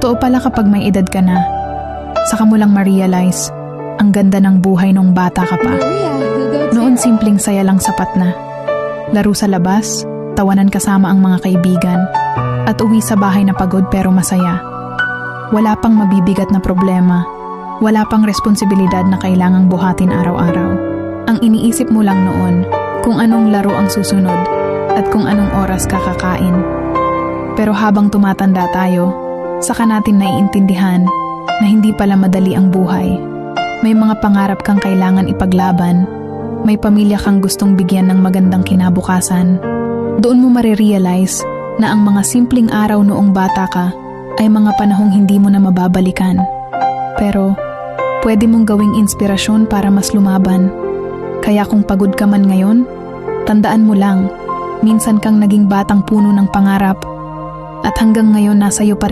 Totoo pala kapag may edad ka na, saka mo lang ma-realize ang ganda ng buhay nung bata ka pa. Noon simpleng saya lang sapat na. Laro sa labas, tawanan kasama ang mga kaibigan, at uwi sa bahay na pagod pero masaya. Wala pang mabibigat na problema, wala pang responsibilidad na kailangang buhatin araw-araw. Ang iniisip mo lang noon kung anong laro ang susunod at kung anong oras kakakain. Pero habang tumatanda tayo, saka natin naiintindihan na hindi pala madali ang buhay. May mga pangarap kang kailangan ipaglaban, may pamilya kang gustong bigyan ng magandang kinabukasan. Doon mo marirealize na ang mga simpleng araw noong bata ka ay mga panahong hindi mo na mababalikan. Pero pwede mong gawing inspirasyon para mas lumaban. Kaya kung pagod ka man ngayon, tandaan mo lang, minsan kang naging batang puno ng pangarap at hanggang ngayon nasa iyo pa rin